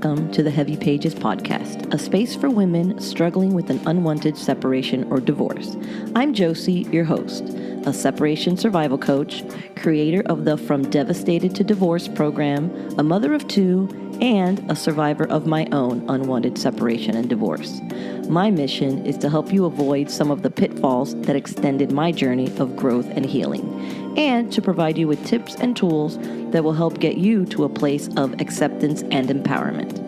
Welcome to the Heavy Pages podcast, a space for women struggling with an unwanted separation or divorce. I'm Josie, your host, a separation survival coach, creator of the From Devastated to Divorce program, a mother of two, and a survivor of my own unwanted separation and divorce. My mission is to help you avoid some of the pitfalls that extended my journey of growth and healing, and to provide you with tips and tools that will help get you to a place of acceptance and empowerment.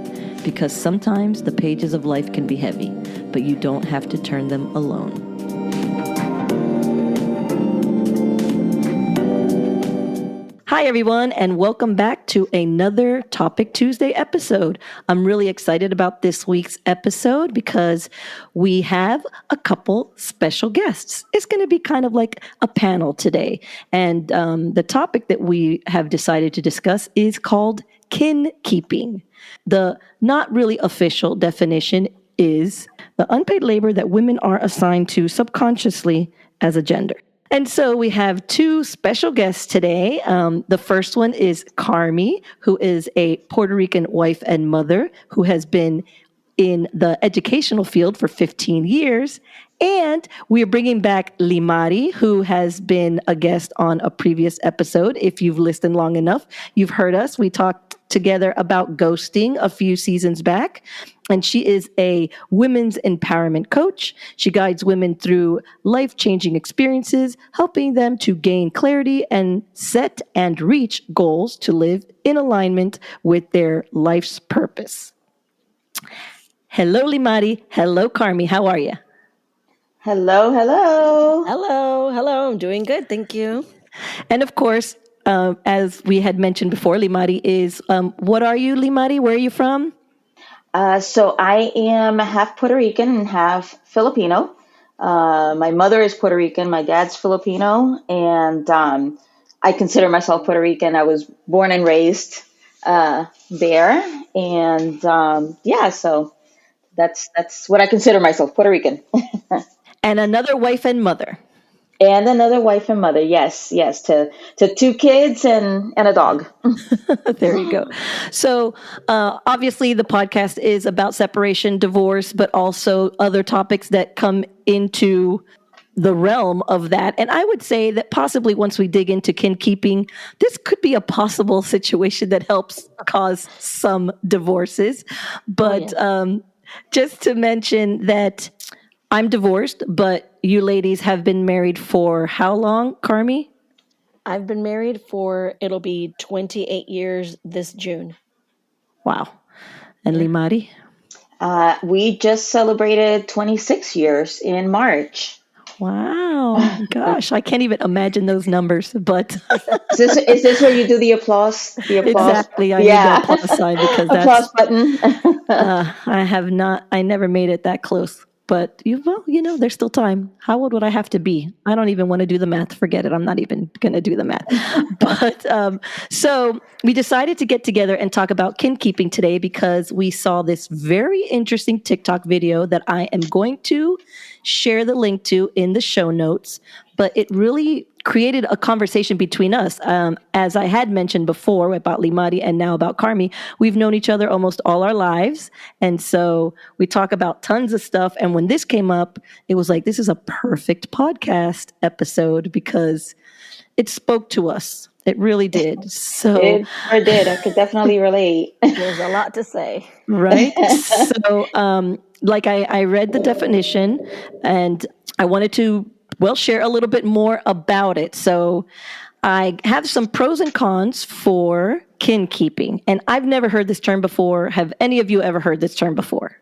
Because sometimes the pages of life can be heavy, but you don't have to turn them alone. Hi, everyone, and welcome back to another Topic Tuesday episode. I'm really excited about this week's episode because we have a couple special guests. It's going to be kind of like a panel today. And the topic that we have decided to discuss is called kin keeping. The not really official definition is the unpaid labor that women are assigned to subconsciously as a gender. And so we have two special guests today. The first one is Carmi, who is a Puerto Rican wife and mother who has been in the educational field for 15 years. And we are bringing back Limari, who has been a guest on a previous episode. If you've listened long enough, you've heard us. We talked together about ghosting a few seasons back. And she is a women's empowerment coach. She guides women through life-changing experiences, helping them to gain clarity and set and reach goals to live in alignment with their life's purpose. Hello, Limari. Hello, Carmi. How are you? Hello, hello. Hello. I'm doing good. Thank you. And of course, as we had mentioned before, Limari is, what are you, Limari? Where are you from? So I am half Puerto Rican and half Filipino. My mother is Puerto Rican, my dad's Filipino, and I consider myself Puerto Rican. I was born and raised there, and so that's what I consider myself, Puerto Rican. And another wife and mother. And another wife and mother, yes, to two kids and a dog. There you go. So obviously the podcast is about separation, divorce, but also other topics that come into the realm of that. And I would say that possibly once we dig into kin keeping, this could be a possible situation that helps cause some divorces. But just to mention that I'm divorced, but you ladies have been married for how long, Carmi? I've been married it'll be 28 years this June. Wow. And Limari? We just celebrated 26 years in March. Wow. Gosh, I can't even imagine those numbers, but... Is this where you do the applause? Exactly. I need the applause sign because that's... Applause button. I never made it that close. But, there's still time. How old would I have to be? I don't even want to do the math. Forget it. I'm not even going to do the math. But so we decided to get together and talk about kin keeping today because we saw this very interesting TikTok video that I am going to share the link to in the show notes. But it really created a conversation between us. As I had mentioned before about Limari and now about Carmi, we've known each other almost all our lives. And so we talk about tons of stuff. And when this came up, it was like, this is a perfect podcast episode because it spoke to us. It really did. So it sure did. I could definitely relate. There's a lot to say. Right? So I read the definition and I wanted to share a little bit more about it. So I have some pros and cons for kin keeping. And I've never heard this term before. Have any of you ever heard this term before?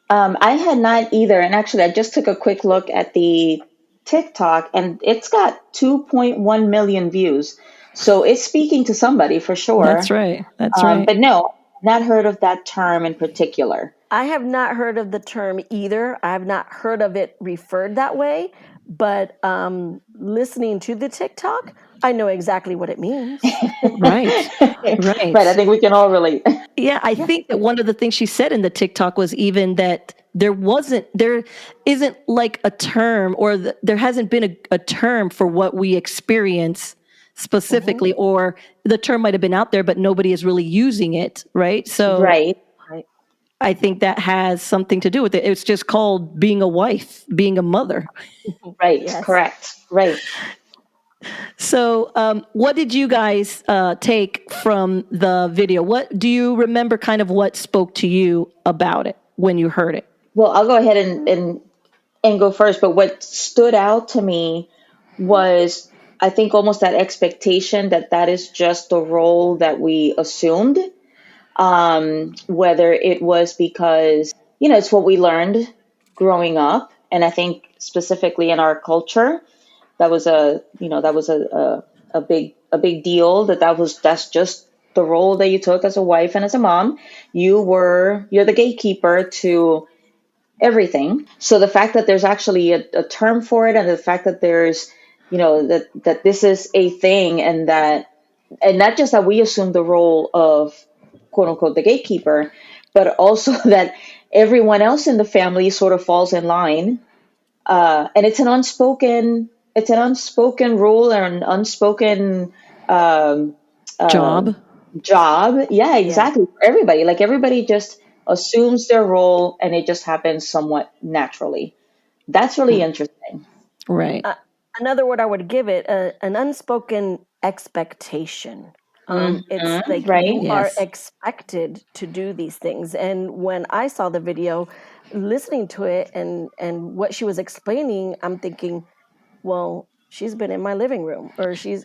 I had not either. And actually, I just took a quick look at the TikTok and it's got 2.1 million views. So it's speaking to somebody for sure. That's right. But no, not heard of that term in particular. I have not heard of the term either. I have not heard of it referred that way. But listening to the TikTok, I know exactly what it means. Right. Right. I think we can all relate. Yeah, I think that one of the things she said in the TikTok was even that there isn't like a term or there hasn't been a term for what we experience specifically, or the term might have been out there, but nobody is really using it, right? So right. I think that has something to do with it. It's just called being a wife, being a mother. Right. Yes. Correct. Right. So, what did you guys take from the video? What do you remember kind of what spoke to you about it when you heard it? Well, I'll go ahead and go first. But what stood out to me was, I think, almost that expectation that that is just the role that we assumed. Whether it was because, it's what we learned growing up. And I think specifically in our culture, that was a big deal, that's just the role that you took as a wife and as a mom. You're the gatekeeper to everything. So the fact that there's actually a term for it, and the fact that there's, that this is a thing, and not just that we assume the role of quote unquote the gatekeeper, but also that everyone else in the family sort of falls in line. And it's an unspoken rule or an unspoken um, Job. job. Yeah, exactly. For everybody, like everybody just assumes their role, and it just happens somewhat naturally. That's really interesting. Right. Another word I would give it, an unspoken expectation. It's like Right. you are Yes. expected to do these things. And when I saw the video, listening to it and what she was explaining, I'm thinking, well, she's been in my living room, or she's,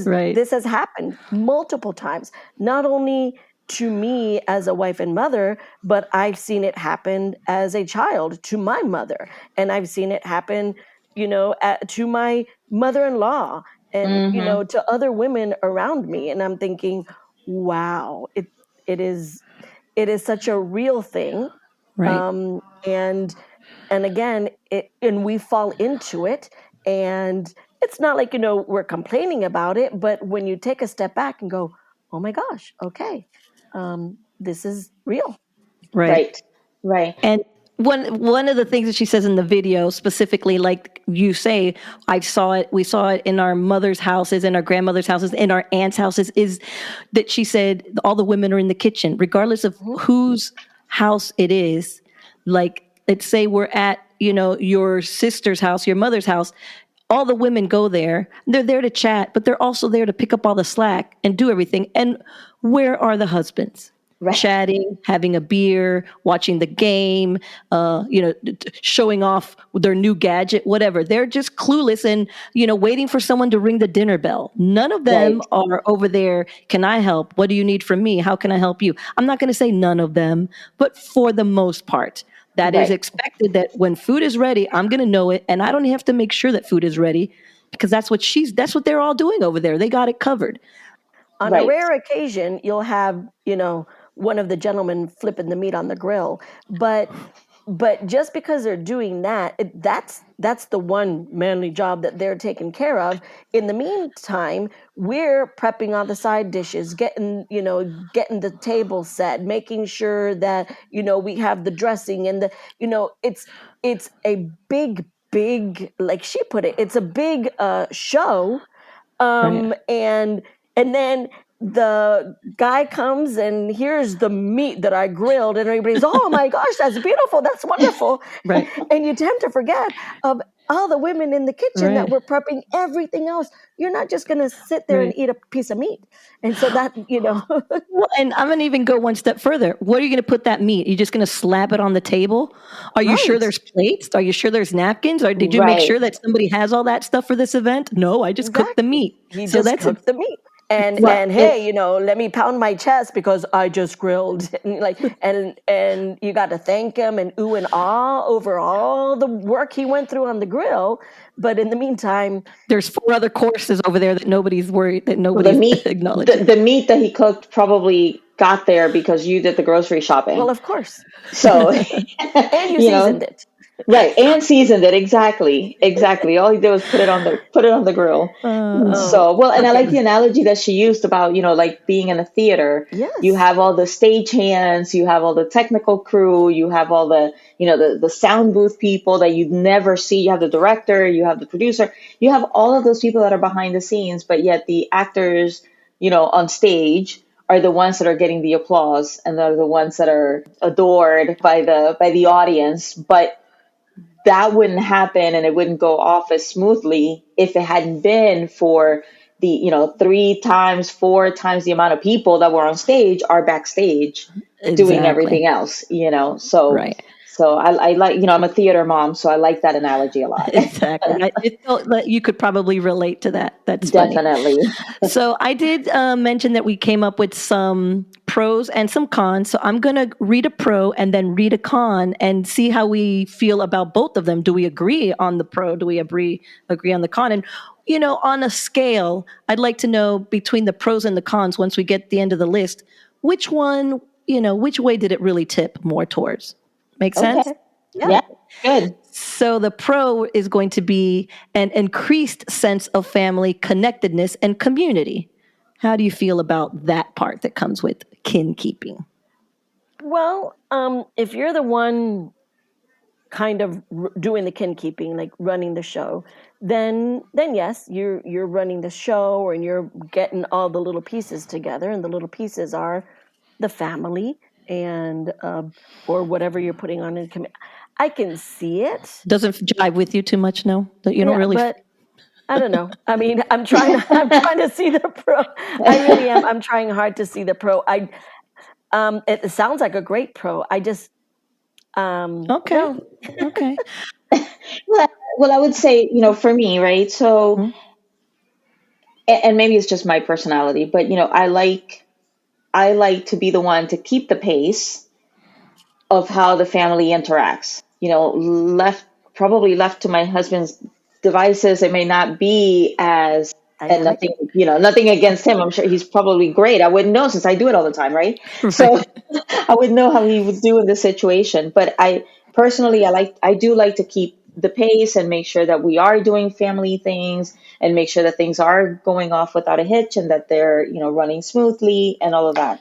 Right. this has happened multiple times, not only to me as a wife and mother, but I've seen it happen as a child to my mother, and I've seen it happen, to my mother-in-law, and to other women around me. And I'm thinking, wow, it is such a real thing. Right. And again, and we fall into it, and it's not like, we're complaining about it, but when you take a step back and go, oh my gosh, okay, this is real. Right. Right. Right. And one of the things that she says in the video, specifically, like you say, we saw it in our mother's houses, in our grandmother's houses, in our aunt's houses, is that she said all the women are in the kitchen, regardless of whose house it is. Like, let's say we're at, your sister's house, your mother's house. All the women go there. They're there to chat, but they're also there to pick up all the slack and do everything. And where are the husbands? Right. Chatting, having a beer, watching the game, showing off their new gadget, whatever. They're just clueless and, waiting for someone to ring the dinner bell. None of them are over there. Can I help? What do you need from me? How can I help you? I'm not going to say none of them, but for the most part, that is Right. expected, that when food is ready, I'm going to know it. And I don't have to make sure that food is ready, because that's what they're all doing over there. They got it covered. On a rare occasion, you'll have, one of the gentlemen flipping the meat on the grill, but just because they're doing that, that's the one manly job that they're taking care of. In the meantime, we're prepping all the side dishes, getting the table set, making sure that, we have the dressing and it's a big, like she put it, it's a big show. Right. And then the guy comes and here's the meat that I grilled, and everybody's, oh my gosh, that's beautiful, that's wonderful. Right. And you tend to forget of all the women in the kitchen that Right. were prepping everything else. You're not just going to sit there and eat a piece of meat. And so that, Well, and I'm going to even go one step further. What are you going to put that meat? You're just going to slap it on the table? Are you sure there's plates? Are you sure there's napkins? Or did you make sure that somebody has all that stuff for this event? No, I just cooked the meat. He So just that's cooked the meat. And hey, let me pound my chest because I just grilled. And you got to thank him and ooh and ah over all the work he went through on the grill. But in the meantime, there's 4 other courses over there that nobody's worried, that nobody's acknowledging. The meat that he cooked probably got there because you did the grocery shopping. Well, of course. So and you seasoned it. Right, and seasoned it. Exactly. All he did was put it on the grill. And I like the analogy that she used about, like being in a theater. Yes. You have all the stage hands, you have all the technical crew, you have all the, the sound booth people that you never see. You have the director, you have the producer, you have all of those people that are behind the scenes, but yet the actors, on stage are the ones that are getting the applause, and they're the ones that are adored by the audience. But that wouldn't happen, and it wouldn't go off as smoothly if it hadn't been for the, 3 times, 4 times the amount of people that were on stage are backstage doing Exactly. everything else, so Right. I like, I'm a theater mom, so I like that analogy a lot. Exactly. It felt like you could probably relate to that. That's funny. Definitely. So I did mention that we came up with some pros and some cons. So I'm going to read a pro and then read a con and see how we feel about both of them. Do we agree on the pro? Do we agree on the con? And, on a scale, I'd like to know between the pros and the cons, once we get to the end of the list, which one, which way did it really tip more towards? Make sense? Okay. Yeah. Yeah. Good. So the pro is going to be an increased sense of family connectedness and community. How do you feel about that part that comes with kin keeping? Well, if you're the one kind of doing the kin keeping, like running the show, then yes, you're running the show, and you're getting all the little pieces together, and the little pieces are the family and or whatever you're putting on in commit. I can see it. Doesn't jive with you too much, no? That you don't Yeah, really. but I don't know. I mean, I'm trying to see the pro. I really am. I'm trying hard to see the pro. It sounds like a great pro. I just Okay. no. Okay. Well, I would say, for me, right? So, Mhm. and maybe it's just my personality, but I like to be the one to keep the pace of how the family interacts. Probably left to my husband's devices, it may not be as, and Dynamic. nothing against him. I'm sure he's probably great. I wouldn't know since I do it all the time, right? So Right. I would know how he would do in this situation. But I personally, I do like to keep the pace and make sure that we are doing family things and make sure that things are going off without a hitch and that they're, running smoothly and all of that.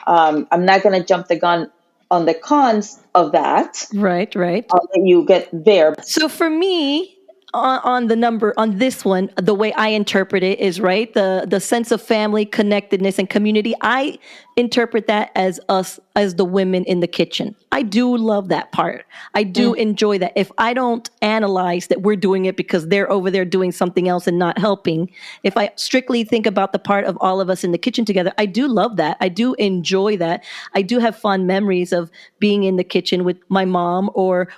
I'm not going to jump the gun on the cons of that. Right. Right. I'll let you get there. So for me, on the number on this one, the way I interpret it is right. The sense of family, connectedness, and community. I interpret that as us as the women in the kitchen. I do love that part. I do enjoy that. If I don't analyze that we're doing it because they're over there doing something else and not helping, if I strictly think about the part of all of us in the kitchen together, I do love that. I do enjoy that. I do have fond memories of being in the kitchen with my mom or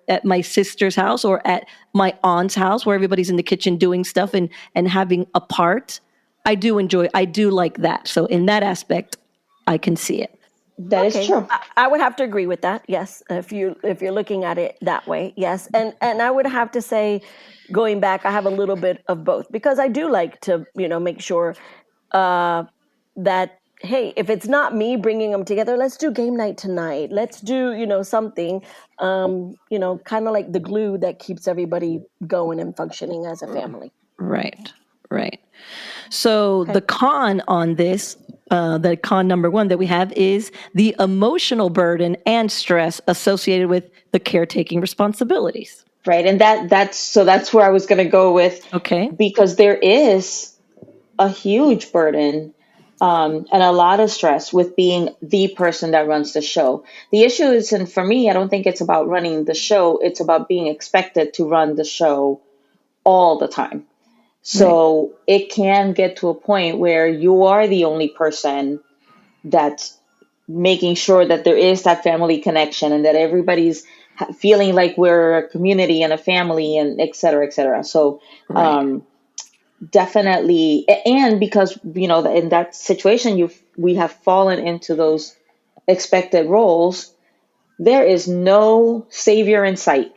at my sister's house or at my aunt's house where everybody's in the kitchen doing stuff and having a part. I do like that. So in that aspect, I can see it. That is Okay, true. I would have to agree with that. Yes, if you're looking at it that way, yes, and I would have to say, going back, I have a little bit of both because I do like to make sure that hey, if it's not me bringing them together, let's do game night tonight. Let's do something, kind of like the glue that keeps everybody going and functioning as a family. Right, right. So Okay. the con on this, the con number one that we have is the emotional burden and stress associated with the caretaking responsibilities. Right. And that's where I was going to go with, Okay. because there is a huge burden, and a lot of stress with being the person that runs the show. The issue is, and for me, I don't think it's about running the show. It's about being expected to run the show all the time. Right. So it can get to a point where you are the only person that's making sure that there is that family connection and that everybody's feeling like we're a community and a family and et cetera, et cetera. So, Right. definitely, and because, in that situation, we have fallen into those expected roles, there is no savior in sight.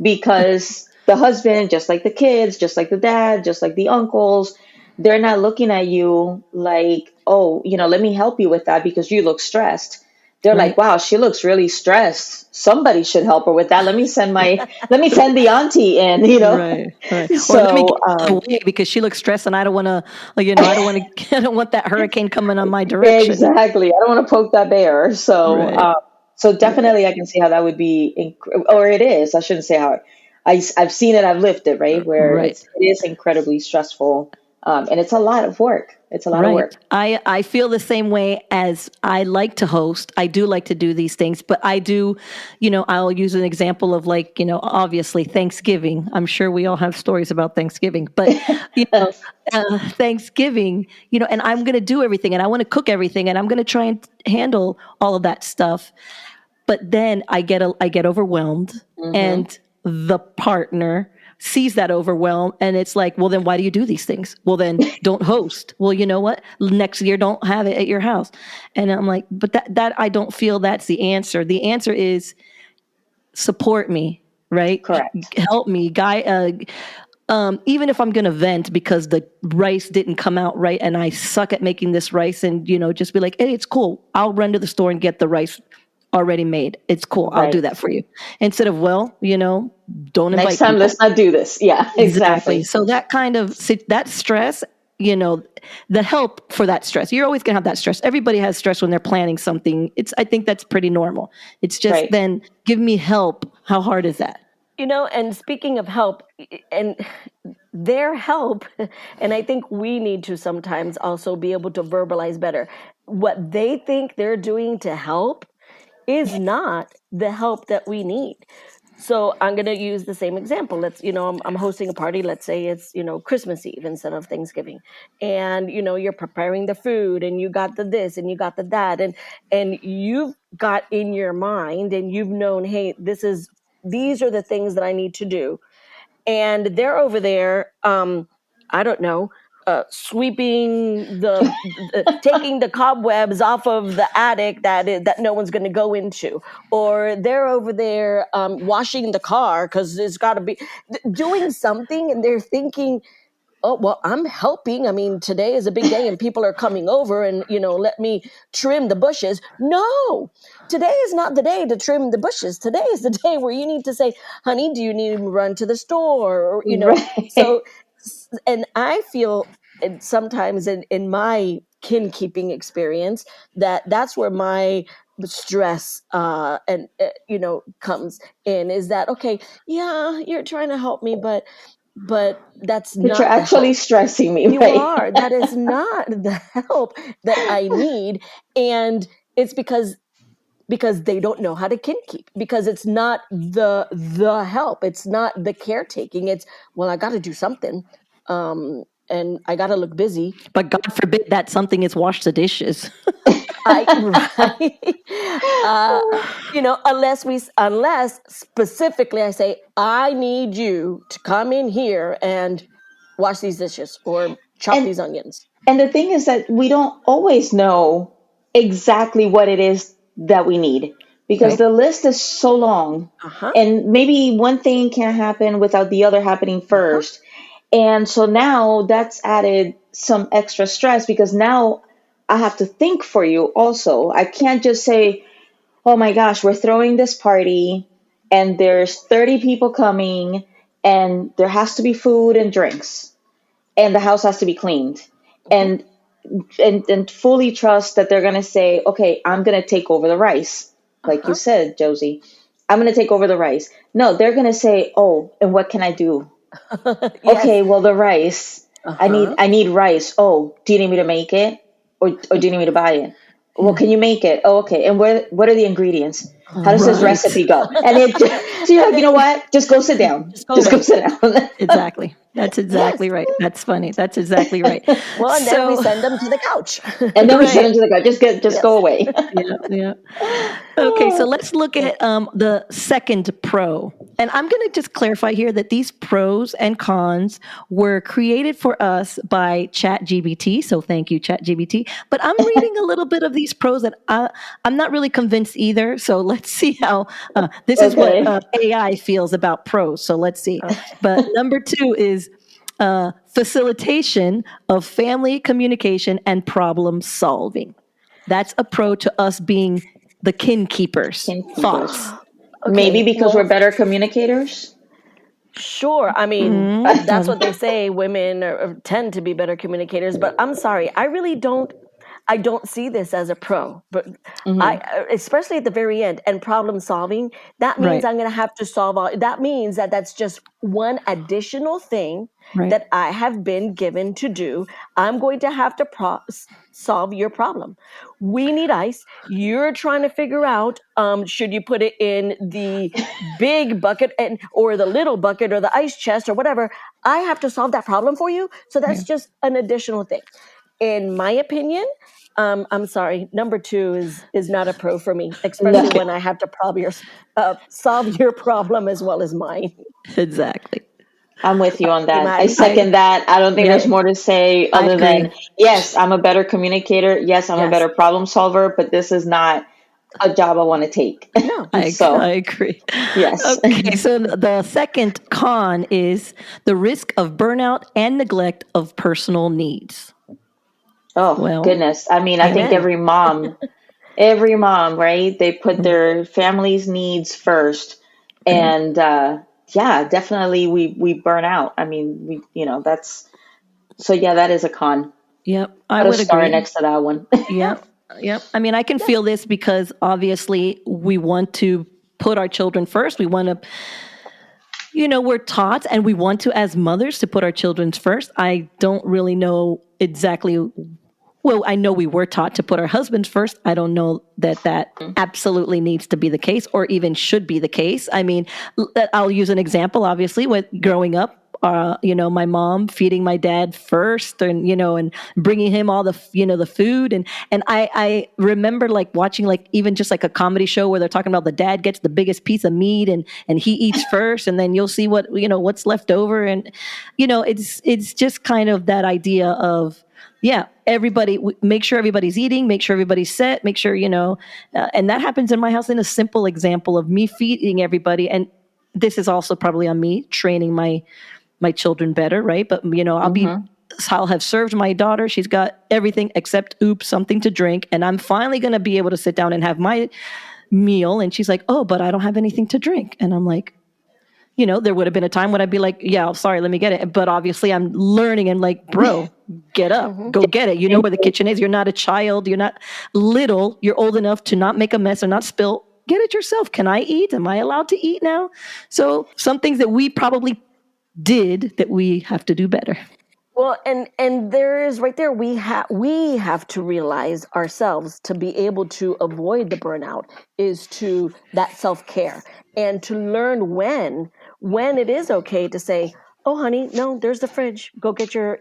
Because the husband, just like the kids, just like the dad, just like the uncles, they're not looking at you like, oh, let me help you with that because you look stressed. They're like, Right. wow, she looks really stressed. Somebody should help her with that. Let me send the auntie in. Right. Right. Or let me So, get out of the way because she looks stressed and I don't want to, I don't want to, I don't want that hurricane coming on my direction. exactly. I don't want to poke that bear. So, Right. so definitely I can see how that would be, or it is. I shouldn't say how. I've seen it. I've lived it. Right, where Right. it is incredibly stressful And it's a lot of work. It's a lot of Right. work. I feel the same way. As I like to host. I do like to do these things, but I do, I'll use an example of, like, obviously Thanksgiving. I'm sure we all have stories about Thanksgiving, but, you know, Thanksgiving, and I'm going to do everything, and I want to cook everything, and I'm going to try and handle all of that stuff. But then I get overwhelmed, Mm-hmm. and the partner sees that overwhelm, and it's like, well, then why do you do these things? Well, then don't host. Well, you know what? Next year, don't have it at your house. And I'm like, but that I don't feel that's the answer. The answer is support me, right? Correct. Help me, guy. Even if I'm going to vent because the rice didn't come out right and I suck at making this rice, and, just be like, hey, it's cool. I'll run to the store and get the rice already made. It's cool. I'll do Right. that for you. Instead of, well, don't Next invite time, let's people. not do this. Yeah, Exactly. exactly. So that kind of, that stress, the help for that stress, you're always going to have that stress. Everybody has stress when they're planning something. I think that's pretty normal. It's just, Right. then give me help. How hard is that? And speaking of help, and their help, and I think we need to sometimes also be able to verbalize better what they think they're doing to help is not the help that we need. So I'm going to use the same example. I'm hosting a party. Let's say it's, Christmas Eve instead of Thanksgiving. And, you're preparing the food, and you got the this and you got the that. And you've got in your mind, and you've known, hey, these are the things that I need to do. And they're over there, I don't know, sweeping taking the cobwebs off of the attic that no one's going to go into, or they're over there washing the car because it's got to be doing something, and they're thinking, oh, well, I'm helping. I mean, today is a big day and people are coming over, and, let me trim the bushes. No, today is not the day to trim the bushes. Today is the day where you need to say, honey, do you need to run to the store? Or, Right. so, and I feel, and sometimes in my kin keeping experience, that's where my stress and comes in, is that, okay, yeah, you're trying to help me, but that's But you're not the actually help. stressing me, You right? are. That is not the help that I need. And it's because they don't know how to kin keep, because it's not the help. It's not the caretaking. It's, well, I got to do something. And I got to look busy. But God forbid that something is wash the dishes. Right. Unless specifically I say, I need you to come in here and wash these dishes or chop And these onions. and the thing is that we don't always know exactly what it is that we need, because Right. the list is so long, Uh-huh. and maybe one thing can't happen without the other happening Uh-huh. first. And so now that's added some extra stress, because now I have to think for you also. I can't just say, oh my gosh, we're throwing this party and there's 30 people coming and there has to be food and drinks and the house has to be cleaned. Uh-huh. And and fully trust that they're going to say, okay, I'm going to take over the rice. Like you Uh-huh. said, Josie, I'm going to take over the rice. No, they're going to say, oh, and what can I do? Yes. Okay, well, the rice. Uh-huh. I need rice. Oh, do you need me to make it, or do you need me to buy it? Well, can you make it? Oh, okay. And what are the ingredients? How does this Right. recipe go? And it, so you're And like, you then know what? Just go sit down. just go Just go away. sit down. Exactly. That's Yes. exactly right. That's funny. That's exactly right. Well, and then we So, send them to the couch. And then we send right. them to the guy. Just go Yes. away. Yeah, yeah. Okay, so let's look at the second pro. And I'm going to just clarify here that these pros and cons were created for us by ChatGPT. So thank you, ChatGPT. But I'm reading a little bit of these pros that I'm not really convinced either. So let's see how this is what Okay. AI feels about pros. So let's see. Okay. But number two is facilitation of family communication and problem solving. That's a pro to us being the kin keepers. Kin keepers. Thoughts? Maybe Okay. because we're Well, better communicators. sure. I mean, that's what they say. Women tend to be better communicators, but I'm sorry. I really don't. I don't see this as a pro, but Hmm. I, especially at the very end and problem solving, that means Right. I'm going to have to solve all, that means that that's just one additional thing Right. that I have been given to do. I'm going to have to solve your problem. We need ice. You're trying to figure out, should you put it in the big bucket or the little bucket or the ice chest or whatever. I have to solve that problem for you. So that's Yeah. just an additional thing. In my opinion, I'm sorry, number two is not a pro for me, especially No, when I have to probably solve your problem as well as mine. Exactly. I'm with you on Hey, that. I Maddie. I second that. I don't think yeah, there's more to say I other than, agree. yes, I'm a better communicator. Yes, I'm a Yes. better problem solver, but this is not a job I want to take. No. I So, agree. yes. Okay, so the second con is the risk of burnout and neglect of personal needs. Oh, Well, goodness. I mean, I think Amen. every mom, right? They put mm, their family's needs first. right. And yeah, definitely we burn out. I mean, that's so yeah, that is a con. Yep, I Put a would star agree. next to that one. Yeah. Yep. Yep. I mean, I can Yes. feel this because obviously we want to put our children first. We want to, we're taught and we want to, as mothers, to put our children first. I don't really know exactly. Well, I know we were taught to put our husbands first. I don't know that that absolutely needs to be the case or even should be the case. I mean, I'll use an example, obviously, with growing up. My mom feeding my dad first, and bringing him all the food, and I remember like watching like even just like a comedy show where they're talking about the dad gets the biggest piece of meat and he eats first, and then you'll see what's left over, and it's just kind of that idea of yeah, everybody make sure everybody's eating, make sure everybody's set, make sure and that happens in my house in a simple example of me feeding everybody. And this is also probably on me training my children better, right? But Hmm. I'll have served my daughter, she's got everything except oops, something to drink, and I'm finally going to be able to sit down and have my meal, and she's like, oh, but I don't have anything to drink. And I'm like, there would have been a time when I'd be like, yeah, sorry, let me get it. But obviously I'm learning and like, bro, get up, Mm-hmm. go get it. You know where the kitchen is. You're not a child. You're not little. You're old enough to not make a mess or not spill. Get it yourself. Can I eat? Am I allowed to eat now? So some things that we probably did that we have to do better. Well, and there is right there we have to realize ourselves to be able to avoid the burnout is to that self-care and to learn when it is okay to say, "Oh honey, no, there's the fridge. Go get your,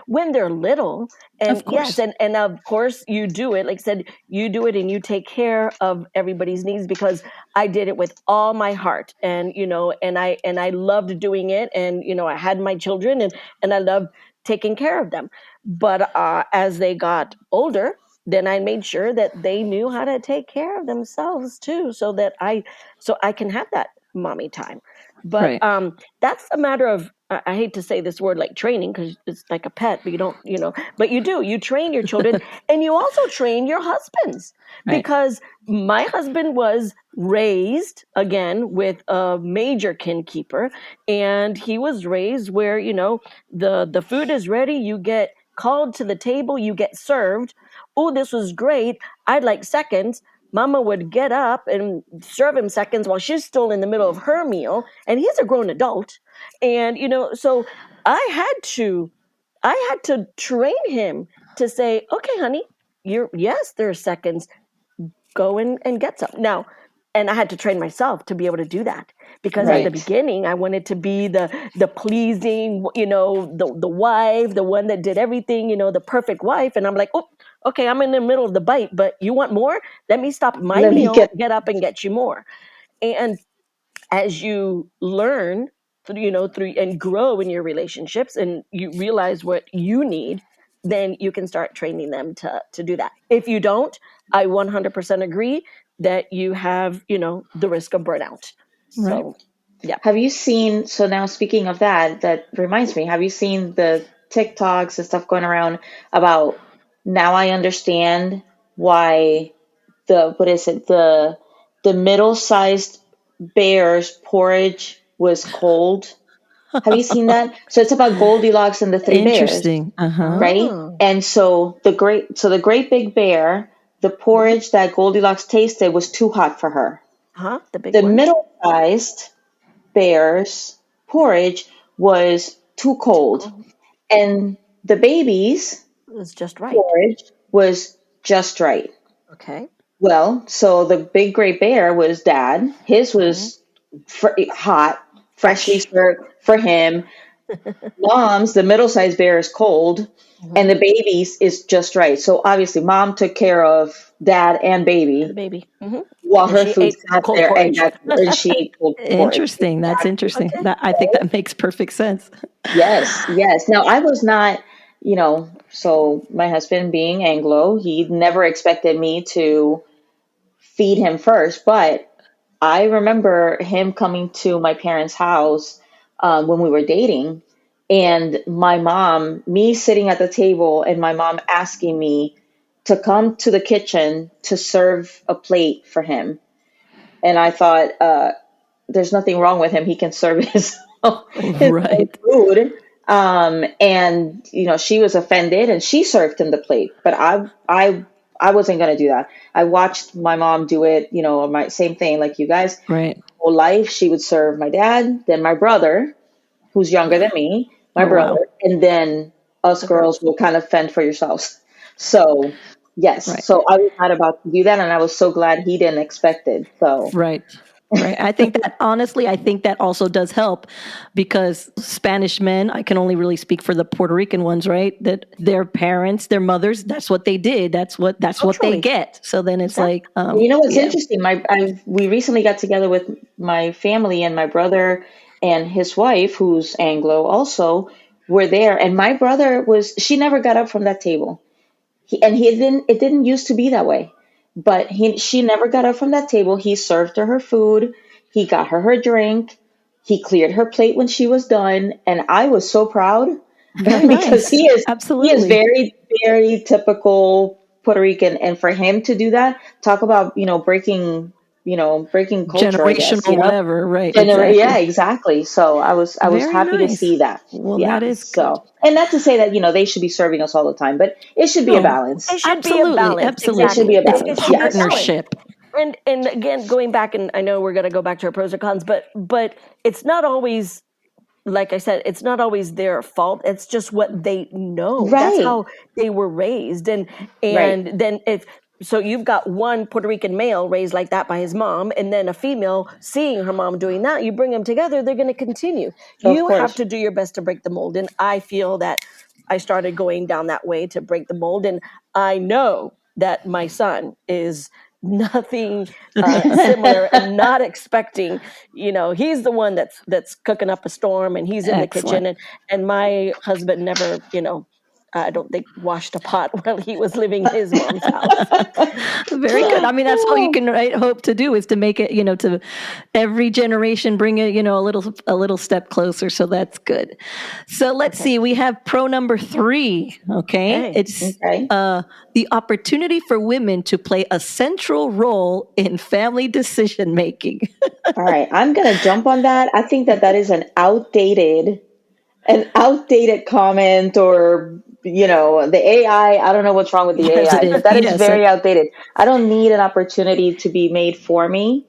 when they're little." And Of yes, course. and of course you do it. Like I said, you do it and you take care of everybody's needs because I did it with all my heart and I loved doing it and I had my children and I loved taking care of them. But as they got older, then I made sure that they knew how to take care of themselves too, so I can have that mommy time. But Right. that's a matter of I hate to say this word like training because it's like a pet, but you don't, but you train your children and you also train your husbands Right. because my husband was raised again with a major kin keeper and he was raised where the food is ready, you get called to the table, you get served. Oh, this was great, I'd like seconds. Mama would get up and serve him seconds while she's still in the middle of her meal and he's a grown adult. And so I had to train him to say, okay honey, yes, there are seconds, go and get some now. And I had to train myself to be able to do that because at the Right. beginning I wanted to be the pleasing, the wife, the one that did everything, the perfect wife. And I'm like, oh, okay, I'm in the middle of the bite, but you want more? Let me stop my Let me meal, get. get up and get you more. And as you learn through and grow in your relationships and you realize what you need, then you can start training them to do that. If you don't, I 100% agree that you have the risk of burnout. Right. So yeah. Have you seen, so now speaking of that, that reminds me, have you seen the TikToks and stuff going around about now I understand why what is it, the middle-sized bear's porridge was cold? Have you seen that? So it's about Goldilocks and the Three Bears, Interesting. Uh-huh. right? Oh, And so the great big bear, the porridge that Goldilocks tasted was too hot for her. the big The one. middle-sized bear's porridge was too cold, Oh, and the baby's it was just right. porridge was just right. Okay. Well, so the big great bear was dad. His was hot, freshly Fresh. served for him. Mom's, the middle-sized bear, is cold, and hmm the baby's is just right. So obviously, mom took care of dad and The baby baby. while And her she food ate sat cold there, porridge. and she ate cold porridge. Interesting. That's Exactly. interesting. Okay. That I think that makes perfect sense. Yes, yes. Now, I was not, so my husband being Anglo, he never expected me to feed him first, but I remember him coming to my parents' house when we were dating, and me sitting at the table, and my mom asking me to come to the kitchen to serve a plate for him. And I thought, there's nothing wrong with him. He can serve his own Right. food. And she was offended, and she served him the plate. But I wasn't gonna do that. I watched my mom do it. My same thing like you guys. Right. Whole life, she would serve my dad, then my brother, who's younger than me, my Oh brother, wow. and then us The girls girls. will kind of fend for yourselves. So yes, Right. so I was not about to do that, and I was so glad he didn't expect it. So Right. Right. I think that honestly, I think that also does help because Spanish men, I can only really speak for the Puerto Rican ones, right? That their parents, their mothers, that's what they did. That's what they Culturally. get. So then it's Exactly. like, you know what's yeah, interesting? We recently got together with my family, and my brother and his wife, who's Anglo, also were there. And my brother she never got up from that table. It didn't used to be that way, but she never got up from that table. He served her food. He got her drink. He cleared her plate when she was done. And I was so proud very because nice. he is Absolutely. very, very typical Puerto Rican. And for him to do that, talk about, breaking culture, I guess, Generational, whatever. Right. Yeah, Exactly. exactly. So I was Very happy to nice. see that. Well, Yeah. that is good. So, and not to say that, they should be serving us all the time, but it should be a No, balance. It should be a absolutely. balance. It should Absolutely. be Exactly. a It's a balance. It should be a Yes. balance. partnership. And again, going back, and I know we're going to go back to our pros and cons, but it's not always, like I said, it's not always their fault. It's just what they know. That's Right. how they were raised. And Right. then if so you've got one Puerto Rican male raised like that by his mom, and then a female seeing her mom doing that. You bring them together, they're going to continue. Of You have course. to do your best to break the mold. And I feel that I started going down that way to break the mold. And I know that my son is nothing similar, and not expecting, he's the one that's cooking up a storm, and he's in the kitchen, Excellent. and my husband never, I don't think washed a pot while he was living in his mom's house. Very good. I mean, that's all you can hope to do is to make it, to every generation bring it, a little step closer. So that's good. So let's Okay. see. We have pro number 3. Okay, Okay. it's Okay. the opportunity for women to play a central role in family decision making. All right. I'm going to jump on that. I think that is an outdated comment, or the AI. I don't know what's wrong with the AI, Sensitive. but that is Yes. very outdated. I don't need an opportunity to be made for me,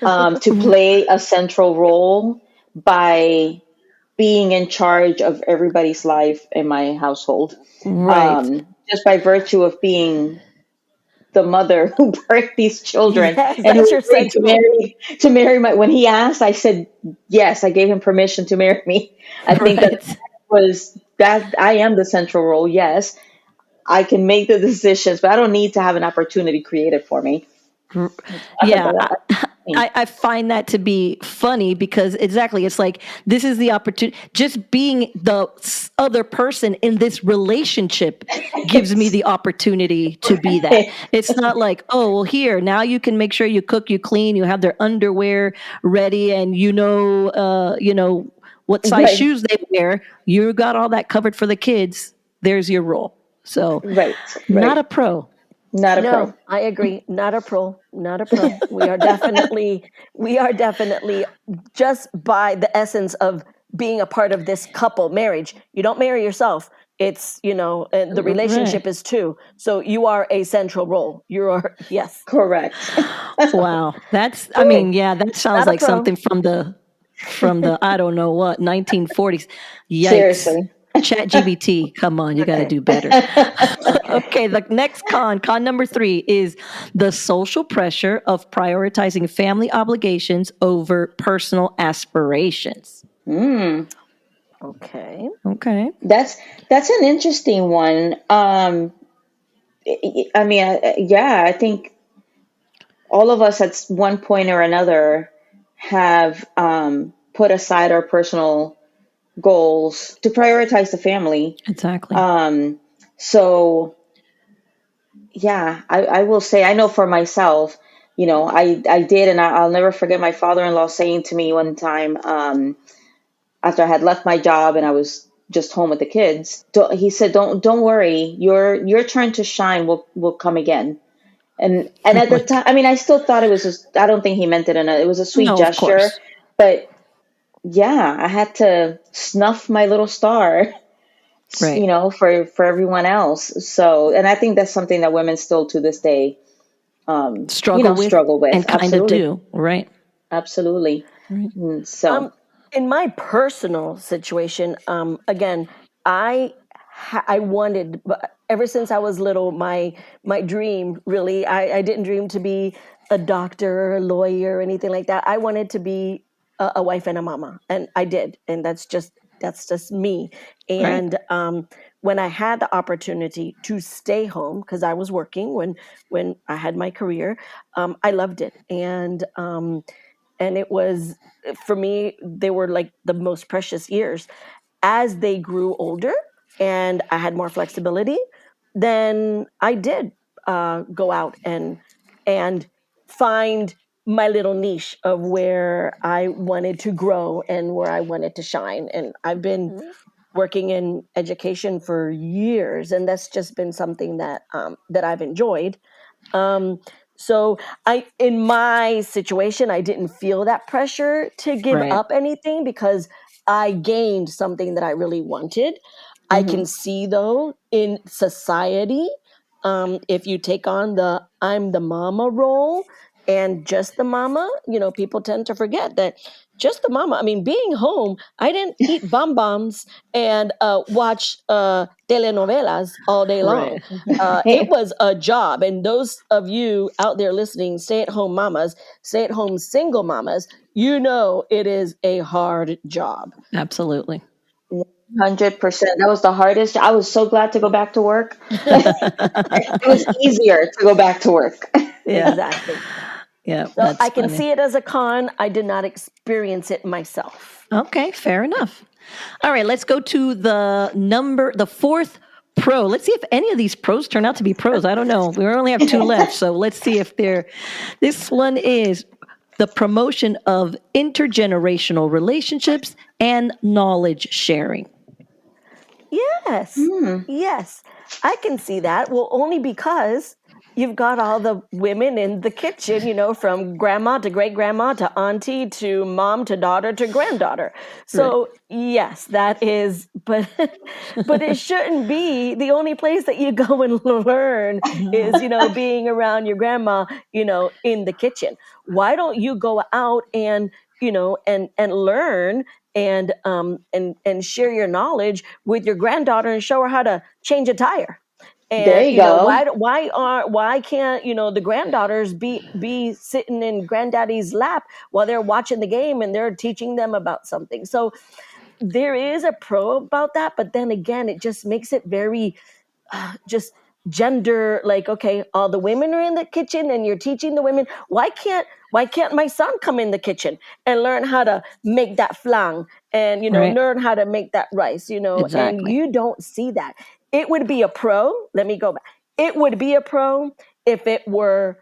to play a central role by being in charge of everybody's life in my household, Right. just by virtue of being the mother who birthed these children Yes, and who that's your agreed central. to marry my. When he asked, I said yes. I gave him permission to marry me. I think that Right. was that I am the central role. Yes, I can make the decisions, but I don't need to have an opportunity created for me. Yeah, I I find that to be funny because exactly, it's like this is the opportunity. Just being the other person in this relationship gives me the opportunity to be that. It's not like, oh, well, here now you can make sure you cook, you clean, you have their underwear ready, and what size right, shoes they wear. You got all that covered for the kids. There's your role. So, right, not right. a pro. Not a pro. No, I agree. Not a pro. Not a pro. We are definitely just by the essence of being a part of this couple marriage. You don't marry yourself. It's, and the relationship is two. So you are a central role. You are, yes. Correct. Wow. That's, I mean, yeah, that sounds Not a like pro. something from the, I don't know what, 1940s. Yikes. Seriously. ChatGPT, come on, you got to do better. Okay, the next con number 3 is the social pressure of prioritizing family obligations over personal aspirations. Okay. That's an interesting one. I mean, yeah, I think all of us at one point or another have put aside our personal goals to prioritize the family. Exactly. So yeah, I will say, I know for myself, I did, and I'll never forget my father-in-law saying to me one time, after I had left my job and I was just home with the kids, he said, "Don't worry, your turn to shine will come again." And at the time, I mean, I still thought it was just, I don't think he meant it it was a sweet No, of gesture, course. but yeah, I had to snuff my little star, Right. for everyone else. So, and I think that's something that women still to this day, Struggle with and kind of Absolutely. do, right? Absolutely. Right. So, In my personal situation, again, I wanted, ever since I was little, my dream, really, I didn't dream to be a doctor or a lawyer or anything like that. I wanted to be a wife and a mama, and I did, and that's just me. And when I had the opportunity to stay home, because I was working when I had my career, I loved it, and it was, for me, they were like the most precious years. As they grew older and I had more flexibility, then I did go out and find my little niche of where I wanted to grow and where I wanted to shine. And I've been working in education for years, and that's just been something that I've enjoyed. So in my situation, I didn't feel that pressure to give Right. up anything because I gained something that I really wanted. I can see, though, in society, if you take on the I'm the mama role and just the mama, people tend to forget that just the mama. I mean, being home, I didn't eat bonbons and watch telenovelas all day long. It was a job. And those of you out there listening, stay-at-home mamas, stay-at-home single mamas, it is a hard job. Absolutely. 100%. That was the hardest. I was so glad to go back to work. It was easier to go back to work. Yeah. Exactly. Yeah, So that's I can funny. see it as a con. I did not experience it myself. Okay, fair enough. All right, let's go to the fourth pro. Let's see if any of these pros turn out to be pros. I don't know. We only have 2 left, so let's see if this one is the promotion of intergenerational relationships and knowledge sharing. Yes. Yes. I can see that. Well, only because you've got all the women in the kitchen, from grandma to great grandma to auntie to mom to daughter to granddaughter. So, yes, that is, but it shouldn't be the only place that you go and learn is, being around your grandma, in the kitchen. Why don't you go out and, and learn and share your knowledge with your granddaughter and show her how to change a tire? There And you go. why can't the granddaughters be sitting in granddaddy's lap while they're watching the game and they're teaching them about something? So there is a pro about that, but then again, it just makes it very just gender, like, okay, all the women are in the kitchen and you're teaching the women. Why can't my son come in the kitchen and learn how to make that flan and learn how to make that rice? And Exactly. you don't see that. It would be a pro. Let me go back. It would be a pro if it were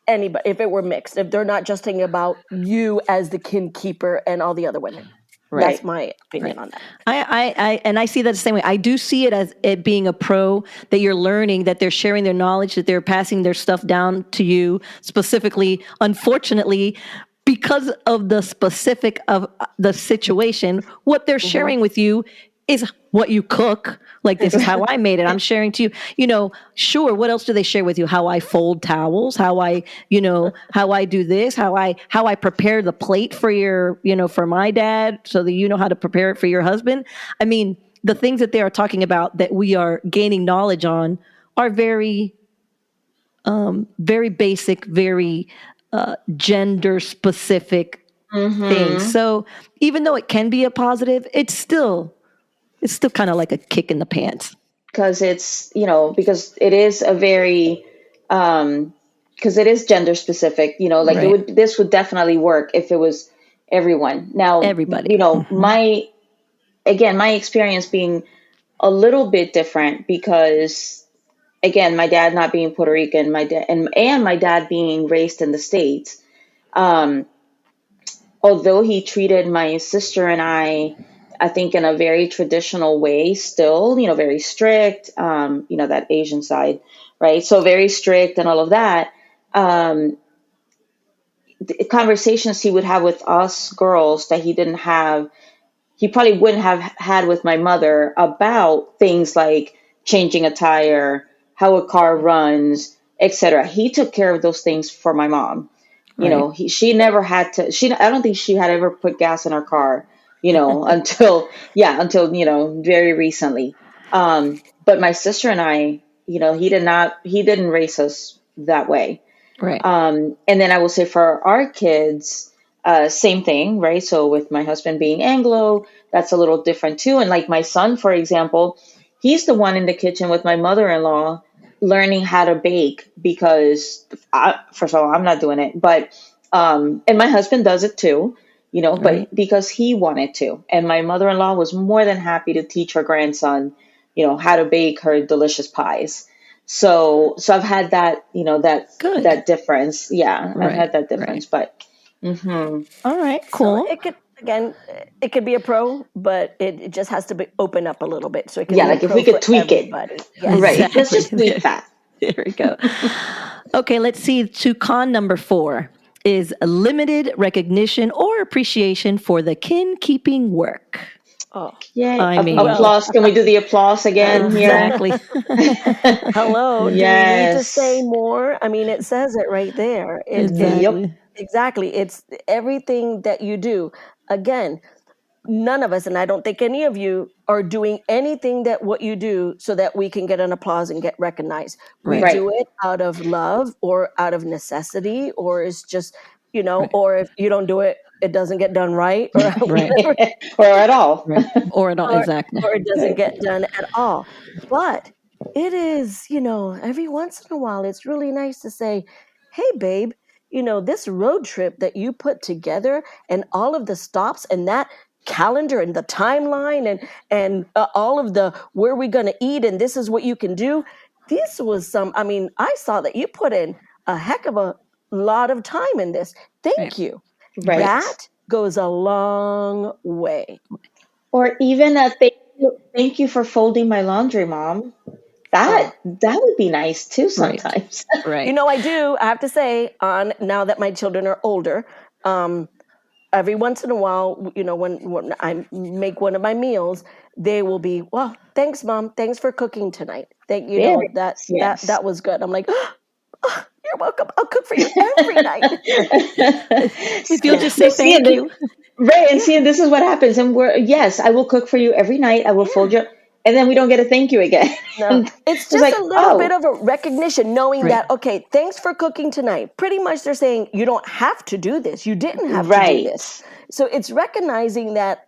anybody, if it were mixed, if they're not just thinking about you as the kin keeper and all the other women. That's my opinion on that. I see that the same way. I do see it as it being a pro, that you're learning, that they're sharing their knowledge, that they're passing their stuff down to you specifically. Unfortunately, because of the specific of the situation, what they're sharing with you is what you cook. Like, this is how I made it. I'm sharing to you, sure. What else do they share with you? How I fold towels, how I do this, how I prepare the plate for for my dad so that you know how to prepare it for your husband. I mean, the things that they are talking about that we are gaining knowledge on are very, very basic, very gender specific things. So even though it can be a positive, it's still kind of like a kick in the pants. Because because it is a very, because it is gender specific, Right. this would definitely work if it was everyone. Now, Everybody. my experience being a little bit different because, again, my dad not being Puerto Rican, my dad and my dad being raised in the States, although he treated my sister and I think in a very traditional way still, very strict, that Asian side, right? So very strict and all of that. The conversations he would have with us girls that he probably wouldn't have had with my mother about things like changing a tire, how a car runs, etc. He took care of those things for my mom. Right. She never had to, I don't think she had ever put gas in her car, until very recently. But my sister and I, he didn't raise us that way. Right. And then I will say for our kids, same thing, right? So with my husband being Anglo, that's a little different too. And like my son, for example, he's the one in the kitchen with my mother-in-law learning how to bake because, first of all, I'm not doing it, but, and my husband does it too, but Right. because he wanted to. And my mother-in-law was more than happy to teach her grandson, how to bake her delicious pies. So I've had that, Good. that difference. Yeah, Right. I've had that difference, but. All right, cool. So it could be a pro, but it just has to open up a little bit. So it can Yeah, be a like if pro we could for tweak everybody. it. Yes. Right. Let's just Exactly. tweak that. There we go. Okay, let's see. To con number 4 is limited recognition or appreciation for the kin keeping work. Oh, Yay. I mean, Applause. Can we do the applause again here? exactly. hello. Do we need to say Yes. more? I mean, it says it right there. Yep. Exactly. It's everything that you do. Again, none of us, and I don't think any of you are doing anything that what you do so that we can get an applause and get recognized. We Right. do it out of love or out of necessity, or it's just, Right. or if you don't do it, it doesn't get done right, or Right. whatever, Or at all. Right. Or at all. or, Exactly. or it doesn't get done at all. But it is, every once in a while, it's really nice to say, hey, babe, this road trip that you put together and all of the stops and that calendar and the timeline and all of the where we going to eat and this is what you can do. This was I saw that you put in a heck of a lot of time in this. Thank Right. you. Right. That goes a long way. Or even a thank you for folding my laundry, Mom. That would be nice too sometimes. Right. I do. I have to say, on now that my children are older, every once in a while, when I make one of my meals, they will be, well, thanks, Mom. Thanks for cooking tonight. Thank you. Very That nice, yes. that was good. I'm like, oh, you're welcome. I'll cook for you every night. If you'll just say thank you. Right. And see, and this is what happens. And yes, I will cook for you every night. I will fold you. And then we don't get a thank you again. No, it's just a little bit of a recognition, knowing that, okay, thanks for cooking tonight. Pretty much they're saying you don't have to do this. You didn't have to do this. So it's recognizing that,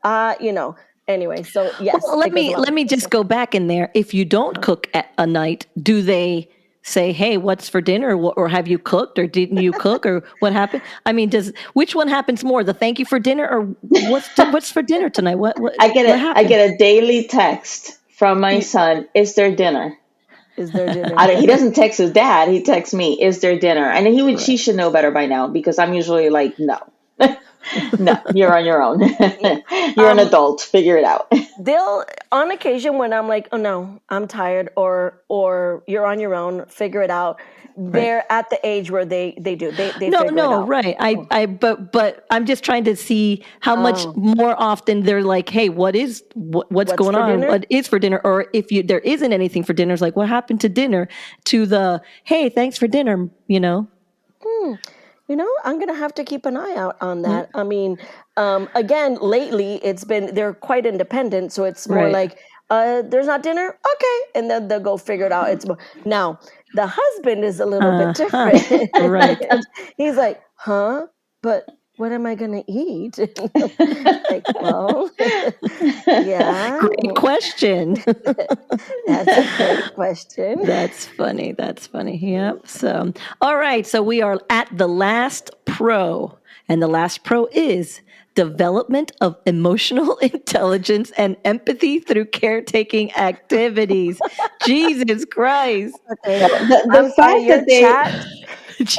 anyway, so yes. Well, let me just go back in there. If you don't cook at a night, do they say, hey, what's for dinner? Or have you cooked or didn't you cook or what happened? I mean, which one happens more, the thank you for dinner or what's for dinner tonight? I get a daily text from my son. Is there dinner? Is there dinner? He doesn't text his dad. He texts me, is there dinner? And she should know better by now because I'm usually like, no, no, you're on your own. You're an adult. Figure it out. they'll on occasion when I'm like, oh no, I'm tired, or you're on your own, figure it out. They're at the age where they No, figure it no, out. right. But I'm just trying to see how much Oh. more often they're like, hey, what's going for on? dinner? What is for dinner? Or if there isn't anything for dinner, it's like, what happened to dinner? To the, hey, thanks for dinner, I'm gonna have to keep an eye out on that. I mean, again, lately they're quite independent, so it's more Right. like, there's not dinner, okay, and then they'll go figure it out. It's more now the husband is a little bit different. Right. He's like, huh? But what am I gonna eat? Like, well, yeah, Great question. that's a great question. That's funny. That's funny. Yep. So, all right. So we are at the last pro, and the last pro is development of emotional intelligence and empathy through caretaking activities. Jesus Christ. Okay, The I'm sorry, fact your that they, chat.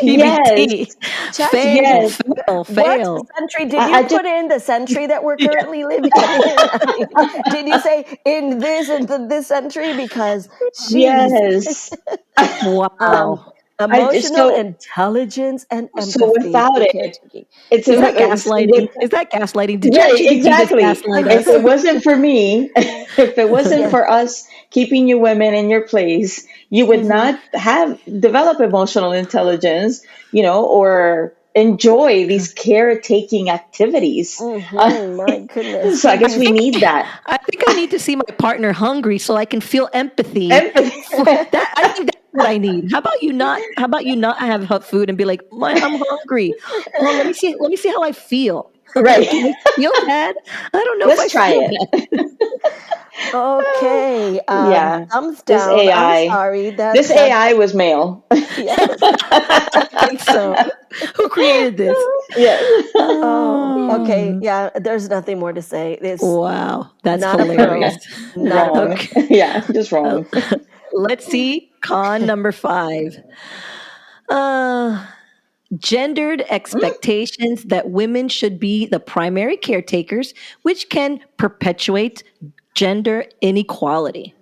yes, GBT. ChatGPT. Fail, yes, fail, What fail. century did I you just, put in? The century that we're currently living in? I mean, did you say in this century? Because she's yes. um, Wow. I just, emotional intelligence and so empathy without through it, caretaking. Is that gaslighting? with, Is that gaslighting? Did right, ChatGPT just exactly. gaslight If us? it wasn't for me, if it wasn't Yeah. for us keeping you women in your place, you would Mm-hmm. not have develop emotional intelligence, or enjoy these caretaking activities. Mm-hmm. My goodness. So I guess we need that I think I need to see my partner hungry so I can feel empathy empathy. for that. I think that's what I need. How about you not have hot food and be like, I'm hungry. Oh, let me see how I feel. Right. Do I feel bad? I don't know if I Let's try feel it. bad. Okay. Yeah. Thumbs This down. I'm AI. sorry. This That AI was male. yes. I think so. Who created this? Yes. Oh, okay. Oh, Yeah, there's nothing more to say. It's wow. That's not a pro. hilarious. Not a pro. Wrong. Okay. Yeah, just Uh, wrong. let's see. Con number 5. Uh, Gendered expectations that women should be the primary caretakers, which can perpetuate gender inequality.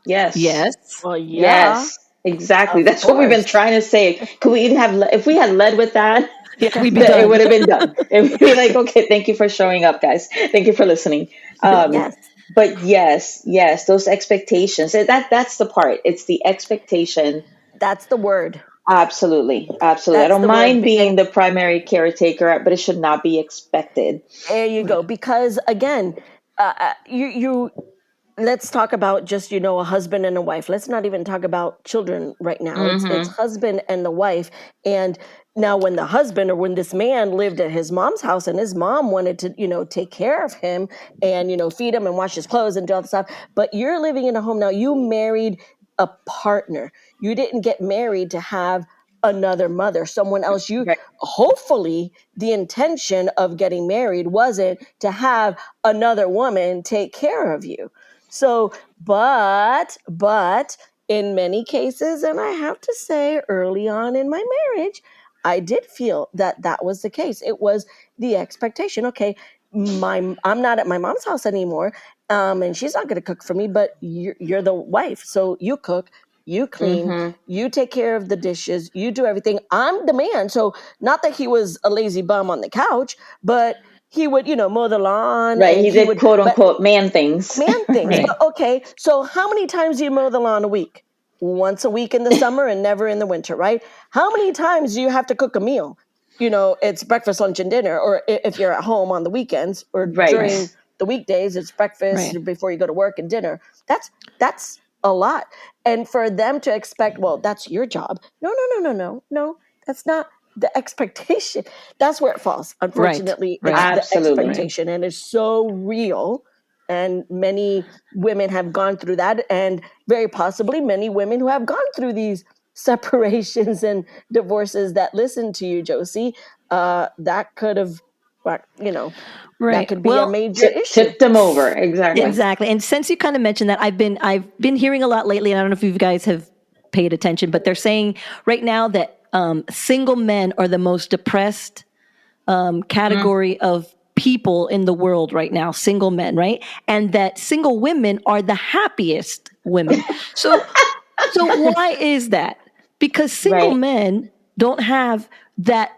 Yes. Yes. Well, yeah, Yes. Exactly. of That's what we've been course. trying to say. Could we even if we had led with that, Yeah, we'd be that it done. would have been done. It would be like, okay, thank you for showing up, guys. Thank you for listening. Yes, But yes, those expectations. That's the part. It's the expectation. that's the word. Absolutely. Absolutely. I That's don't the word. mind And being the primary caretaker, but it should not be expected. there you go. Because again, you let's talk about just a husband and a wife. Let's not even talk about children right now. It's Hmm. husband and the wife. And now when the husband or when this man lived at his mom's house and his mom wanted to take care of him and feed him and wash his clothes and do all the stuff, but you're living in a home now, you married a partner. You didn't get married to have another mother, someone else. You Right. hopefully the intention of getting married wasn't to have another woman take care of you. So, but in many cases, and I have to say, early on in my marriage, I did feel that that was the case. It was the expectation. Okay, I'm not at my mom's house anymore, and she's not going to cook for me. But you're the wife, so you cook, you clean, Hmm. you take care of the dishes, you do everything. I'm the man, so not that he was a lazy bum on the couch, but he would mow the lawn, Right. and He he did would. quote But unquote man things. man things. Right. But okay, so how many times do you mow the lawn a week? Once a week in the summer and never in the winter, right? How many times do you have to cook a meal? It's breakfast, lunch, and dinner. Or if you're at home on the weekends or Right. during the weekdays, it's breakfast Right. before you go to work and dinner. That's a lot. And for them to expect, well, that's your job. No. That's not the expectation. That's where it falls. Right. Unfortunately, it's Right. the Absolutely. Right. expectation, and it's so real. And many women have gone through that, and very possibly many women who have gone through these separations and divorces that listen to you, Josie, that could have, that Right. could be a Well, major issue. Tipped them over. Exactly. exactly. And since you kind of mentioned that, I've been hearing a lot lately, and I don't know if you guys have paid attention, but they're saying right now that single men are the most depressed Mm. category of people in the world right now, single men, right? And that single women are the happiest women. So why is that? Because single Right. men don't have that,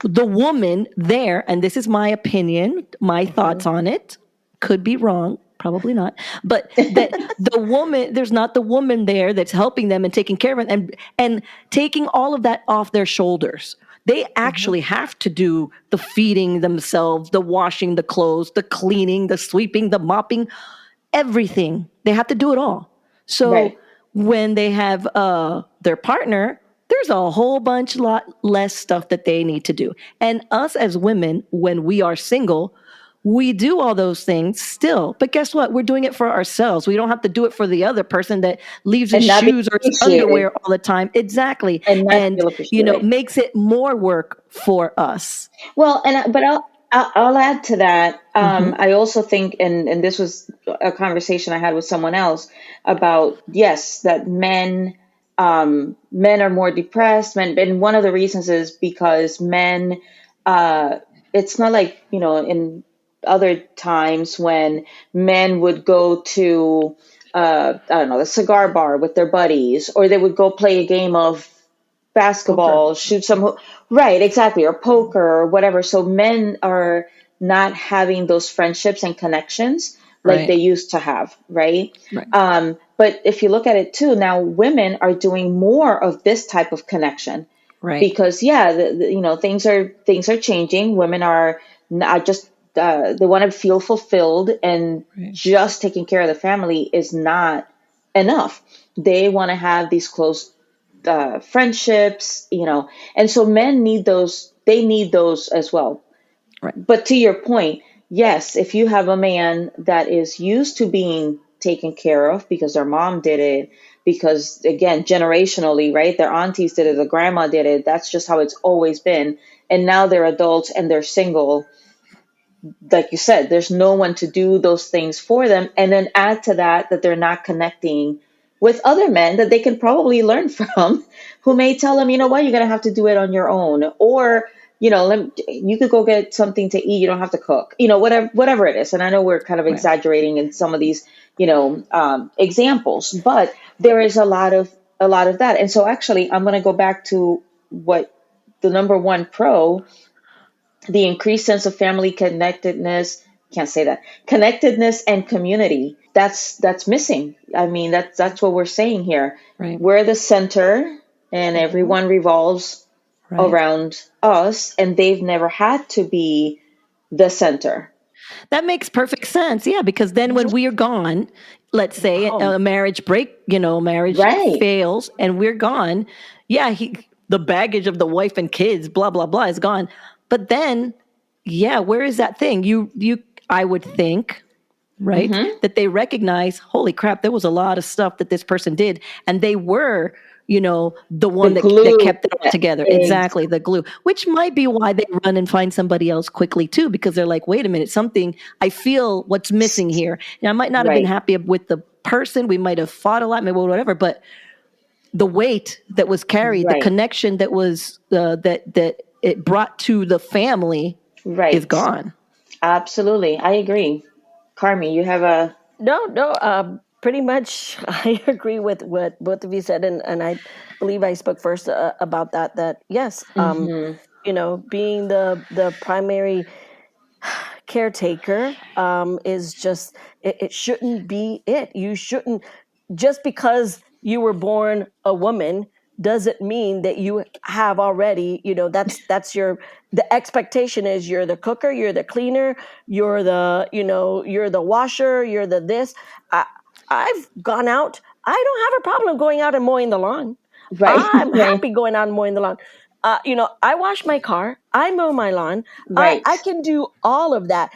the woman there, and this is my opinion, my thoughts on it, could be wrong, probably not, but that the woman, there's not the woman there that's helping them and taking care of it and taking all of that off their shoulders. They actually have to do the feeding themselves, the washing the clothes, the cleaning, the sweeping, the mopping, everything. They have to do it all. So Right. when they have their partner, there's a whole lot less stuff that they need to do. And us as women, when we are single, we do all those things still. But guess what? We're doing it for ourselves. We don't have to do it for the other person that leaves his And not being shoes or his appreciated. underwear all the time. Exactly. And not And, feel appreciated. makes it more work for us. Well, but I'll add to that. Mm-hmm. I also think, and this was a conversation I had with someone else about, yes, that men are more depressed. And one of the reasons is because men, it's not like, in other times when men would go to, I don't know, the cigar bar with their buddies, or they would go play a game of basketball, shoot some, right, exactly, or poker or whatever. So men are not having those friendships and connections like Right. they used to have, right? Right. But if you look at it too, now women are doing more of this type of connection Right. because things are changing. Women are not just they want to feel fulfilled, and Right. just taking care of the family is not enough. They want to have these close friendships, and so men need those. They need those as well. Right. But to your point, yes, if you have a man that is used to being taken care of because their mom did it, because again, generationally, right? Their aunties did it, the grandma did it. That's just how it's always been. And now they're adults and they're single. Like you said, there's no one to do those things for them. And then add to that they're not connecting with other men that they can probably learn from, who may tell them, you know what, you're going to have to do it on your own. Or, you could go get something to eat. You don't have to cook, whatever it is. And I know we're kind of Right. exaggerating in some of these, examples, but there is a lot of that. And so actually, I'm going to go back to what the number one pro, the increased sense of family connectedness, can't say that, connectedness and community, that's missing. I mean, that's what we're saying here. Right. We're the center, and everyone revolves Right. around us, and they've never had to be the center. That makes perfect sense. Yeah, because then when we are gone, let's say a marriage marriage Right. fails and we're gone, yeah, the baggage of the wife and kids, blah blah blah, is gone. But then, yeah, where is that thing? I would think, right, that they recognize, holy crap, there was a lot of stuff that this person did, and they were, the one The that glue. kept it all together. Exactly, the glue, which might be why they run and find somebody else quickly too, because they're like, wait a minute, I feel what's missing here. Now, I might not have been Right. happy with the person. We might have fought a lot, maybe whatever, but the weight that was carried, the Right. connection that was that it brought to the family Right. is gone. Absolutely. I agree. Carmi, you have a... No, pretty much I agree with what both of you said, and I believe I spoke first about that yes, being the primary caretaker is just, it shouldn't be it. You shouldn't, just because you were born a woman doesn't mean that you have already, that's the expectation is you're the cooker, you're the cleaner, you're the washer, you're the this. I've gone out. I don't have a problem going out and mowing the lawn. Right. I'm Right. happy going out and mowing the lawn. I wash my car. I mow my lawn. Right. I can do all of that.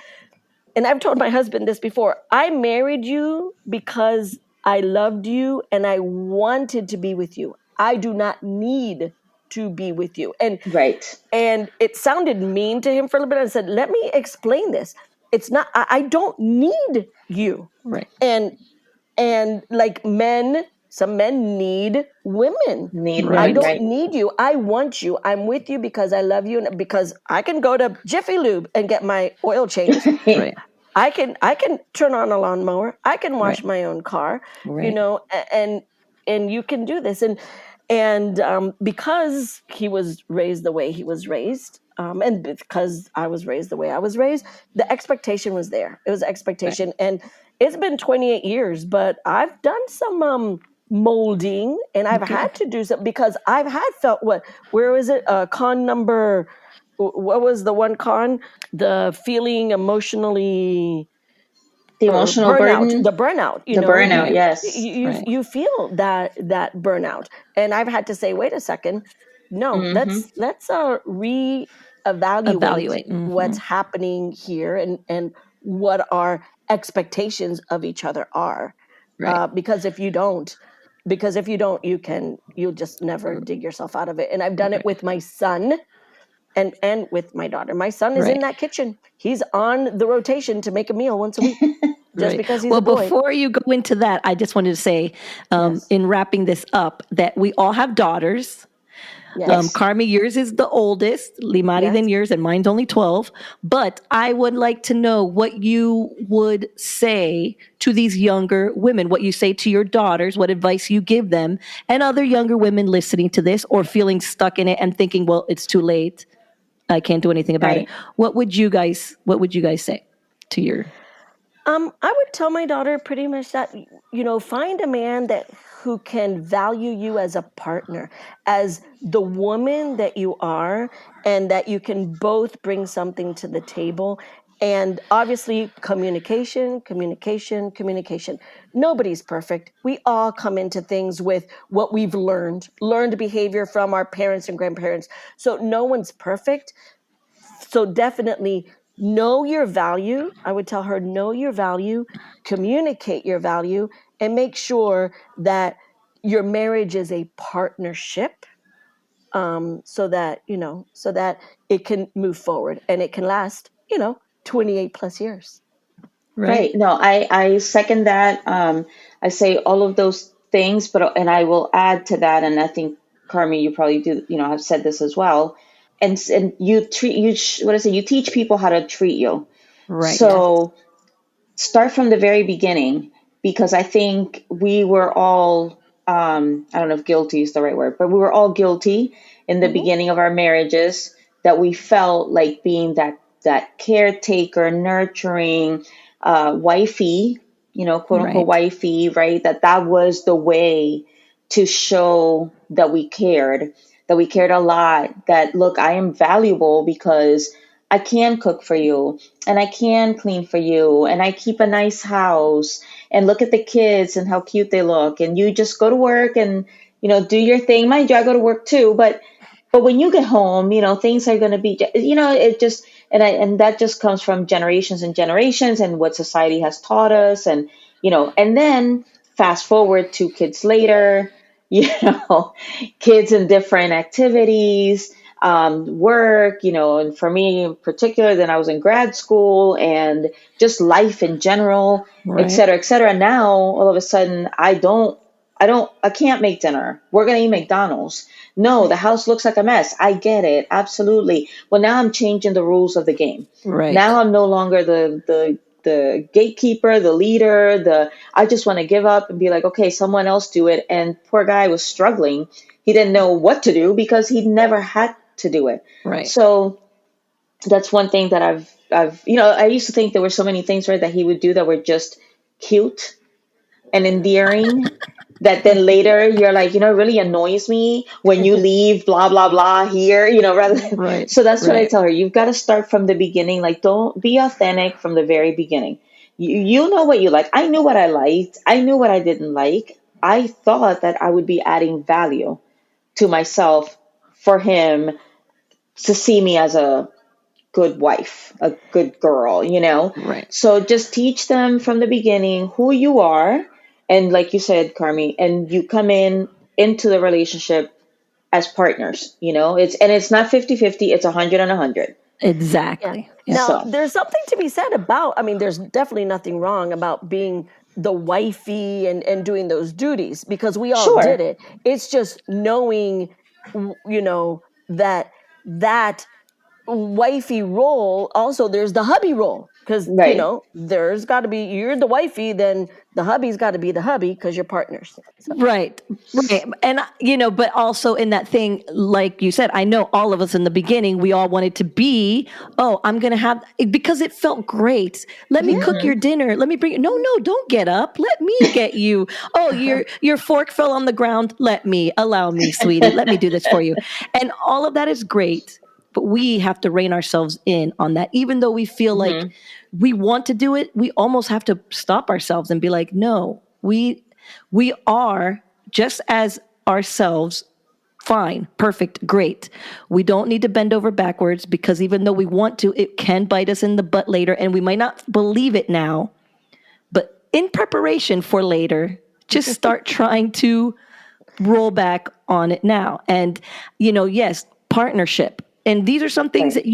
And I've told my husband this before. I married you because I loved you and I wanted to be with you. I do not need to be with you. Right. And it sounded mean to him for a little bit. I said, let me explain this. It's not, I don't need you. Right. And like men Some men need women. Need Right. I women, don't right? need you. I want you. I'm with you because I love you and because I can go to Jiffy Lube and get my oil changed. Right. I can turn on a lawnmower. I can wash Right. my own car. Right. You know, and you can do this. And because he was raised the way he was raised, and because I was raised the way I was raised, the expectation was there. It was expectation, and it's been 28 years, but I've done some molding, and I've Okay. had to do something because I've had felt where is it? Con number. What was the one con? The feeling emotionally The emotional burden, the burnout. You the know, burnout, Right. yes. Right. you feel that burnout, and I've had to say, wait a second, no, Mm-hmm. let's reevaluate Evaluate. what's happening here and what our expectations of each other are. Right. Because if you don't, you'll just never dig yourself out of it. And I've done it with my son and with my daughter. My son is in Right. that kitchen. He's on the rotation to make a meal once a week just Right. because he's Well, a boy. before you go into that, I just wanted to say, Yes. in wrapping this up, that we all have daughters. Yes. Carmi, yours is the oldest, Limari Yes. than yours, and mine's only 12. But I would like to know what you would say to these younger women, what you say to your daughters, what advice you give them, and other younger women listening to this or feeling stuck in it and thinking, well, it's too late. I can't do anything about it. Right. What would you guys say to your I would tell my daughter pretty much that, find a man who can value you as a partner, as the woman that you are, and that you can both bring something to the table. And obviously, communication. Nobody's perfect. We all come into things with what we've learned behavior from our parents and grandparents. So no one's perfect. So definitely know your value. I would tell her, know your value, communicate your value, and make sure that your marriage is a partnership, so that it can move forward and it can last 28 plus years. right? Right. No, I second that. I say all of those things, but and I will add to that, and I think Carmi, you probably do, have said this as well. And you treat what is it? You teach people how to treat you. Right. Yes. So start from the very beginning, because I think we were all, I don't know if guilty is the right word, but we were all guilty in the beginning of our marriages, that we felt like being that caretaker, nurturing, wifey, quote unquote Right. wifey, right? That was the way to show that we cared a lot, that look, I am valuable because I can cook for you and I can clean for you and I keep a nice house and look at the kids and how cute they look, and you just go to work and do your thing. Mind you, I go to work too, but when you get home, things are going to be, it just, and that just comes from generations and generations and what society has taught us. And, and then fast forward 2 kids later, kids in different activities, work, and for me in particular, then I was in grad school and just life in general, et Right. cetera, et cetera. Now, all of a sudden, I can't make dinner. We're going to eat McDonald's. No, the house looks like a mess. I get it. Absolutely. Well, now I'm changing the rules of the game. Right. Now I'm no longer the gatekeeper, the leader, I just want to give up and be like, okay, someone else do it. And poor guy was struggling. He didn't know what to do because he never had to do it. Right. So that's one thing that I used to think there were so many things, right, that he would do that were just cute and endearing, that then later you're like, it really annoys me when you leave, blah, blah, blah here, rather than, Right. so that's what I Right. tell her. You've got to start from the beginning. Like, don't be authentic from the very beginning. You know what you like. I knew what I liked. I knew what I didn't like. I thought that I would be adding value to myself for him to see me as a good wife, a good girl, Right. So just teach them from the beginning who you are. And like you said, Carmi, and you come into the relationship as partners, it's not 50-50, it's 100 and 100. Exactly. Now, So there's something to be said about, there's definitely nothing wrong about being the wifey and doing those duties, because we all Sure. did it. It's just knowing, that wifey role. Also, there's the hubby role, because Right. there's got to be, you're the wifey, then the hubby's got to be the hubby, because you're partners. So. Right. Right. And, but also in that thing, like you said, I know all of us in the beginning, we all wanted to be, I'm going to have, because it felt great. Let me cook your dinner. Let me bring it. No, don't get up. Let me get you. Oh, your fork fell on the ground. Allow me, sweetie. Let me do this for you. And all of that is great. But we have to rein ourselves in on that. Even though we feel like we want to do it, we almost have to stop ourselves and be like, no, we are just as ourselves, fine, perfect, great. We don't need to bend over backwards, because even though we want to, it can bite us in the butt later, and we might not believe it now. But in preparation for later, just start trying to roll back on it now. And, yes, partnership. And these are some things Right.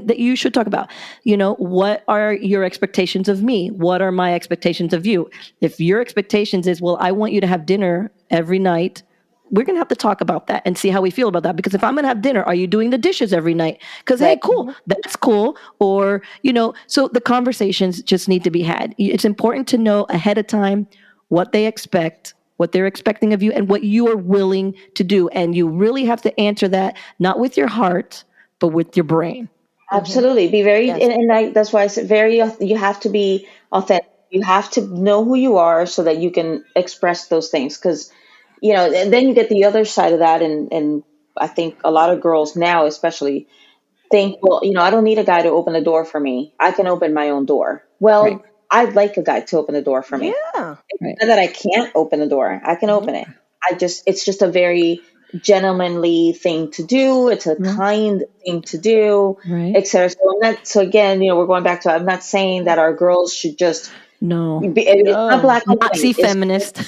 that you should talk about. What are your expectations of me? What are my expectations of you? If your expectations is, well, I want you to have dinner every night, we're going to have to talk about that and see how we feel about that. Because if I'm going to have dinner, are you doing the dishes every night? Because, hey, Right. cool, that's cool. Or, so the conversations just need to be had. It's important to know ahead of time what they expect, what they're expecting of you, and what you are willing to do. And you really have to answer that, not with your heart, but with your brain. Absolutely. Be very, Yes. that's why I said you have to be authentic. You have to know who you are so that you can express those things. Because, and then you get the other side of that. And I think a lot of girls now, especially, think, well, I don't need a guy to open the door for me. I can open my own door. Well, Right. I'd like a guy to open the door for me. Yeah. Right. Not that I can't open the door. I can open it. It's just a very gentlemanly thing to do. It's a kind thing to do, Right. etc. So again, we're going back to, I'm not saying that our girls should just No. it's not black and Nazi white. It's feminist.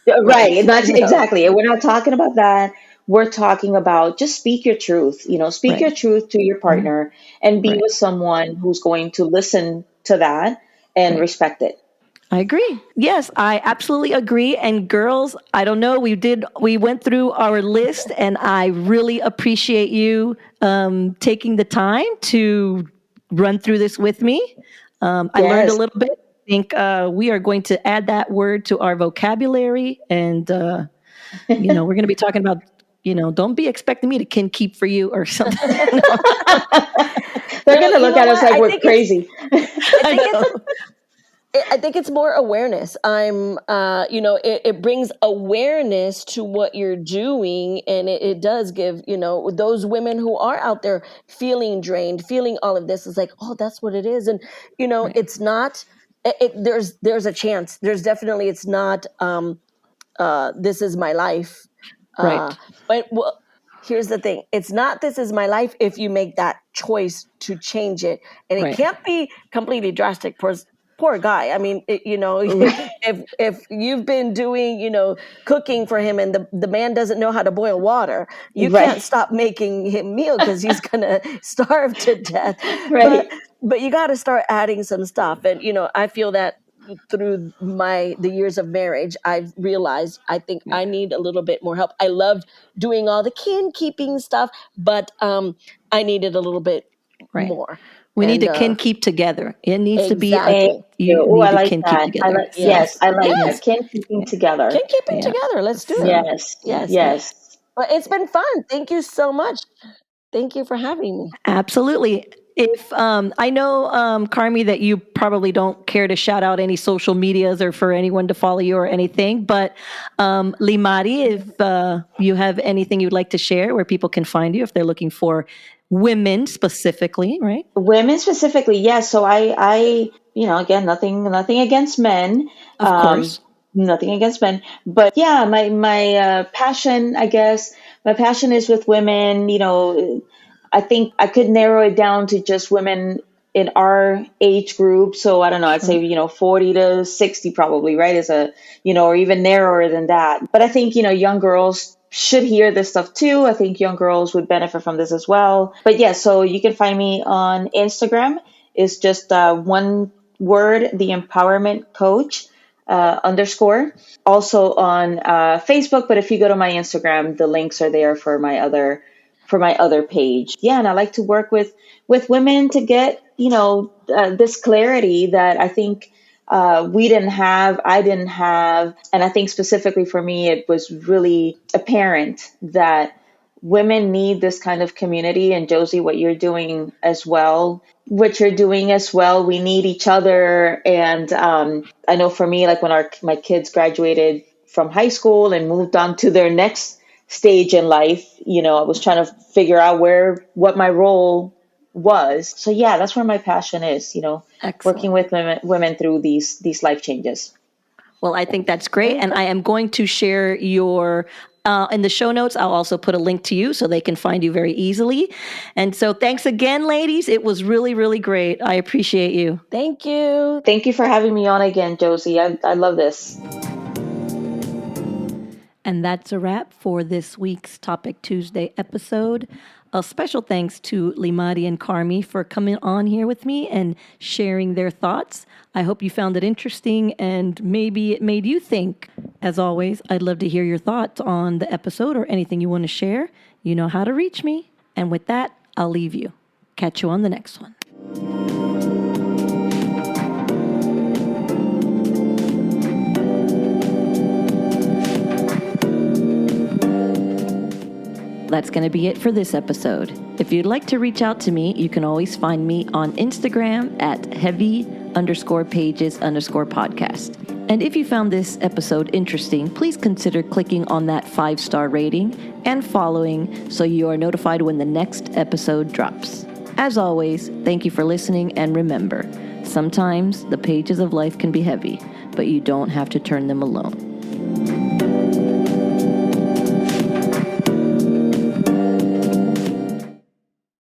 right. Not No. exactly. We're not talking about that. We're talking about just speak your truth. Speak your truth to your partner and be with someone who's going to listen to that and respect it. I agree. Yes, I absolutely agree. And girls, I don't know. We went through our list, and I really appreciate you taking the time to run through this with me. I learned a Yes. little bit. I think we are going to add that word to our vocabulary, and we're going to be talking about. Don't be expecting me to kin keep for you or something. They're going to look at us like we're crazy. I think it's more awareness. It brings awareness to what you're doing, and it does give, those women who are out there feeling drained, feeling all of this, is like, oh, that's what it is. And, it's not, there's a chance. There's definitely, it's not, this is my life. Right. But here's the thing. It's not this is my life if you make that choice to change it. And it can't be completely drastic. Poor guy. I mean, if you've been doing, cooking for him, and the man doesn't know how to boil water, you can't stop making him meal, because he's going to starve to death. Right. But you got to start adding some stuff. And, I feel that through the years of marriage, I've realized I think I need a little bit more help. I loved doing all the kin keeping stuff, but I needed a little bit more. We need to kin keep together. It needs to be exactly. you Oh, need I to like kin that. keep together. Yes, I like Yes. that. Kin keeping together. Kin keeping together. Let's do it. Yes. Yes. Yes. But it's been fun. Thank you so much. Thank you for having me. Absolutely. If I know, Carmi, that you probably don't care to shout out any social medias or for anyone to follow you or anything, but Limari, if you have anything you'd like to share where people can find you if they're looking for women specifically, right? Women specifically, yes. So again, nothing against men. Of course. Nothing against men, but yeah, my passion, I guess, my passion is with women. I think I could narrow it down to just women in our age group. So I don't know, I'd say, 40 to 60 probably, right? Or even narrower than that. But I think, young girls should hear this stuff too. I think young girls would benefit from this as well. But yeah, so you can find me on Instagram. It's just one word, the Empowerment Coach. underscore. Also on Facebook, but if you go to my Instagram, the links are there for my other page. Yeah, and I like to work with women to get this clarity that I think I didn't have, and I think specifically for me, it was really apparent that women need this kind of community. And Josie, what you're doing as well, we need each other. And I know for me, like when my kids graduated from high school and moved on to their next stage in life, I was trying to figure out what my role was. So yeah, that's where my passion is, Excellent. working with women through these life changes. Well, I think that's great. And I am going to share your, in the show notes, I'll also put a link to you so they can find you very easily. And so thanks again, ladies. It was really, really great. I appreciate you. Thank you. Thank you for having me on again, Josie. I love this. And that's a wrap for this week's Topic Tuesday episode. A special thanks to Limari and Carmi for coming on here with me and sharing their thoughts. I hope you found it interesting and maybe it made you think. As always, I'd love to hear your thoughts on the episode or anything you want to share. You know how to reach me. And with that, I'll leave you. Catch you on the next one. That's going to be it for this episode. If you'd like to reach out to me, you can always find me on Instagram at heavy_pages_podcast. And if you found this episode interesting, please consider clicking on that 5-star rating and following so you are notified when the next episode drops. As always, thank you for listening, and remember, sometimes the pages of life can be heavy, but you don't have to turn them alone.